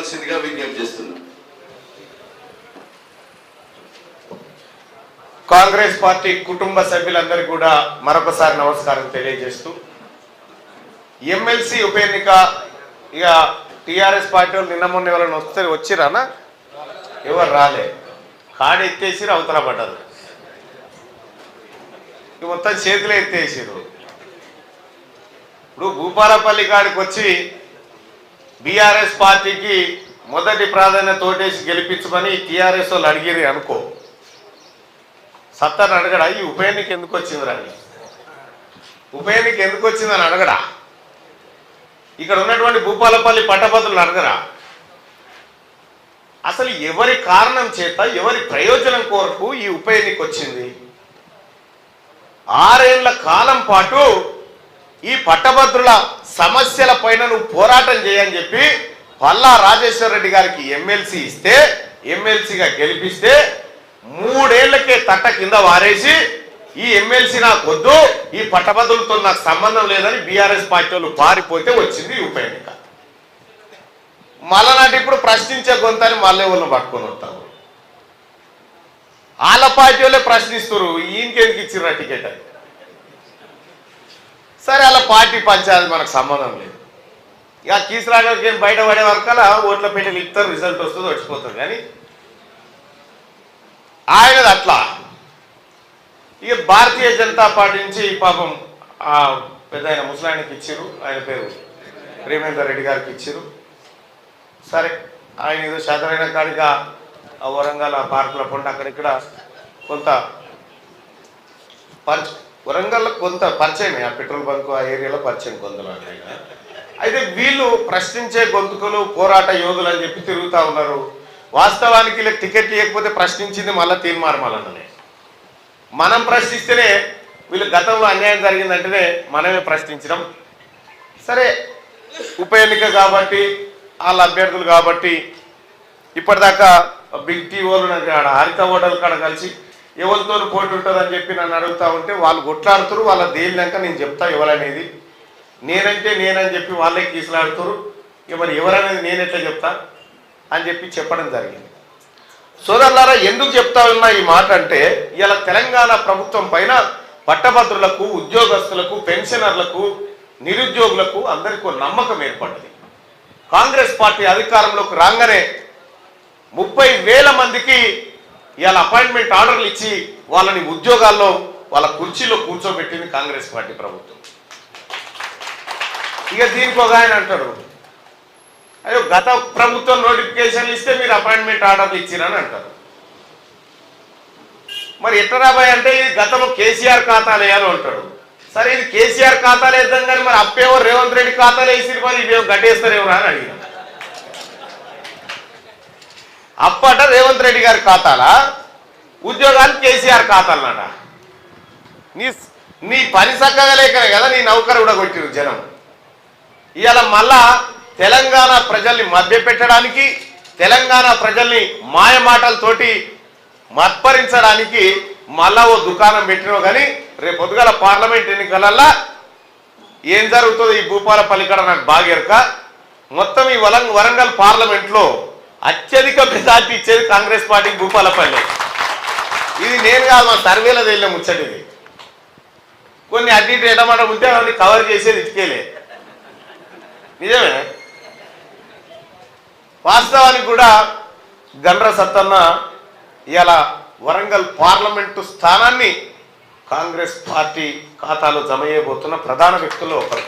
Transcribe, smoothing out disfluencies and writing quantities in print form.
చేయవలసిందిగా విజ్ఞప్తి చేస్తున్నాను. కాంగ్రెస్ పార్టీ కుటుంబ సభ్యులందరికీ కూడా మరొకసారి నమస్కారం తెలియజేస్తూ, ఎమ్మెల్సీ ఉప ఎన్నిక ఇక టీఆర్ఎస్ పార్టీ వాళ్ళు నిన్న మొన్న ఎవరైనా వచ్చిరానా? ఎవరు రాలే, కాడ ఎత్తేసిరు, అవతల పడ్డదు. మొత్తం చేతులు ఎత్తేసిరు. ఇప్పుడు భూపాలపల్లి కాడికి వచ్చి బీఆర్ఎస్ పార్టీకి మొదటి ప్రాధాన్యత ఓటేసి గెలిపించమని టీఆర్ఎస్ వాళ్ళు అడిగిరి అనుకో, సత్తాన్ని అడగడా ఈ ఉప ఎన్నిక ఎందుకు వచ్చిందిరా, ఉప ఎన్నిక ఎందుకు వచ్చిందని అడగడా? ఇక్కడ ఉన్నటువంటి భూపాలపల్లి పట్టభద్రులు అడగరా? అసలు ఎవరి కారణం చేత, ఎవరి ప్రయోజనం కోరకు ఈ ఉప ఎన్నిక వచ్చింది? 6 ఏళ్ల కాలం పాటు ఈ పట్టభద్రుల సమస్యల పైన నువ్వు పోరాటం చేయని చెప్పి పల్లా రాజేశ్వర రెడ్డి గారికి ఎమ్మెల్సీ ఇస్తే, ఎమ్మెల్సీగా గెలిపిస్తే 3 ఏళ్లకే తట్ట కింద వారేసి ఈ ఎమ్మెల్సీ నాకు వద్దు, ఈ పట్టభద్రులతో నాకు సంబంధం లేదని బీఆర్ఎస్ పార్టీ వాళ్ళు పారిపోతే వచ్చింది ఈ ఉప ఎన్నిక. మళ్ళనాటి ఇప్పుడు ప్రశ్నించే గొంతని మళ్ళీ వాళ్ళని పట్టుకొని వస్తావు. వాళ్ళ పార్టీ వాళ్ళే ప్రశ్నిస్తారు, ఈయనకెందుకు ఇచ్చిర్రా టికెట్ అని. సరే, వాళ్ళ పార్టీ పంచాయతీ మనకు సంబంధం లేదు. ఇక కీసరాగారికి బయట పడే వరకల్లా ఓట్ల పెట్టెలు ఇస్తారు, రిజల్ట్ వస్తుంది, వచ్చిపోతుంది. కానీ ఆయనది అట్లా. ఇక భారతీయ జనతా పార్టీ నుంచి పాపం పెద్ద ఆయన ముసలాయనకి ఇచ్చారు, ఆయన పేరు ప్రేమేందర్ రెడ్డి గారికి ఇచ్చారు. సరే, ఆయన ఏదో శాతమైన కాడిగా వరంగల్ పార్కుల పండు అక్కడిక్కడ కొంత వరంగల్లో కొంత పరిచయమే, ఆ పెట్రోల్ బంక్ ఆ ఏరియాలో పరిచయం కొందరు. అయితే వీళ్ళు ప్రశ్నించే గొంతుకలు, పోరాట యోధులు అని చెప్పి తిరుగుతూ ఉన్నారు. వాస్తవానికి వీళ్ళకి టికెట్ ఇవ్వకపోతే ప్రశ్నించింది మళ్ళీ తీర్మానమాలన్ననే. మనం ప్రశ్నిస్తేనే వీళ్ళు గతంలో అన్యాయం జరిగిందంటేనే మనమే ప్రశ్నించడం. సరే, ఉప ఎన్నిక కాబట్టి, వాళ్ళ అభ్యర్థులు కాబట్టి ఇప్పటిదాకా బిగ్ టీఓలు ఆడ హరిత హోటల్ కాడ కలిసి ఎవరితో పోటీ ఉంటుందని చెప్పి నన్ను అడుగుతూ ఉంటే వాళ్ళు కొట్లాడుతారు. వాళ్ళ తేలినాక నేను చెప్తా ఎవరనేది. నేనంటే నేనని చెప్పి వాళ్ళే కీసులాడుతారు. ఇక మరి ఎవరనేది నేనెట్లా చెప్తా అని చెప్పి చెప్పడం జరిగింది. సోదరులారా, ఎందుకు చెప్తా ఉన్నా ఈ మాట అంటే, ఇలా తెలంగాణ ప్రభుత్వం పైన పట్టభద్రులకు, ఉద్యోగస్తులకు, పెన్షనర్లకు, నిరుద్యోగులకు అందరికీ నమ్మకం ఏర్పడ్డది. కాంగ్రెస్ పార్టీ అధికారంలోకి రాగానే 30,000 మందికి ఇవాళ అపాయింట్మెంట్ ఆర్డర్లు ఇచ్చి వాళ్ళని ఉద్యోగాల్లో వాళ్ళ కుర్చీలో కూర్చోబెట్టింది కాంగ్రెస్ పార్టీ ప్రభుత్వం. ఇక దీనికి ఒక ఆయన అంటాడు, అయ్యో గత ప్రభుత్వం నోటిఫికేషన్లు ఇస్తే మీరు అపాయింట్మెంట్ ఆర్డర్లు ఇచ్చిరని అంటారు. మరి ఎట్లా రాబాయ్ అంటే ఇది గతంలో కేసీఆర్ ఖాతాలు వేయాలి అంటాడు. సరే, ఇది కేసీఆర్ ఖాతాలు వేద్దాం కానీ మరి అప్పేవో రేవంత్ రెడ్డి ఖాతాలు వేసి మరి ఇవేమో గట్టేస్తారేమో అని అడిగిన. అప్పట రేవంత్ రెడ్డి గారి ఖాతాలా, ఉద్యోగాలు కేసీఆర్ ఖాతాలన్నట. నీ పని చక్కగా లేకనే కదా నీ నౌకరు కూడా కొట్టిరు జనం. ఇవాళ మళ్ళా తెలంగాణ ప్రజల్ని మభ్యపెట్టడానికి, తెలంగాణ ప్రజల్ని మాయమాటలతోటి మత్పరించడానికి మళ్ళా ఓ దుకాణం పెట్టినో. కానీ రేపు పొద్దుగాల పార్లమెంట్ ఎన్నికలల్లా ఏం జరుగుతుందో ఈ భూపాలపల్లి కాడ నాకు బాగా ఎరక. మొత్తం ఈ వరంగల్ పార్లమెంట్లో అత్యధిక మెజార్టీ ఇచ్చేది కాంగ్రెస్ పార్టీకి భూపాలపల్లి. ఇది నేను కాదు, మా సర్వేలో వెళ్ళే ముచ్చటిది. కొన్ని అటు ఇటు ఎడమాట ఉంటే అవన్నీ కవర్ చేసేది ఇటుకేలే. నిజమే. వాస్తవానికి కూడా గండ్ర సత్తన్న ఇలా వరంగల్ పార్లమెంటు స్థానాన్ని కాంగ్రెస్ పార్టీ ఖాతాలో జమ చేయబోతున్న ప్రధాన వ్యక్తుల్లో ఒకరు.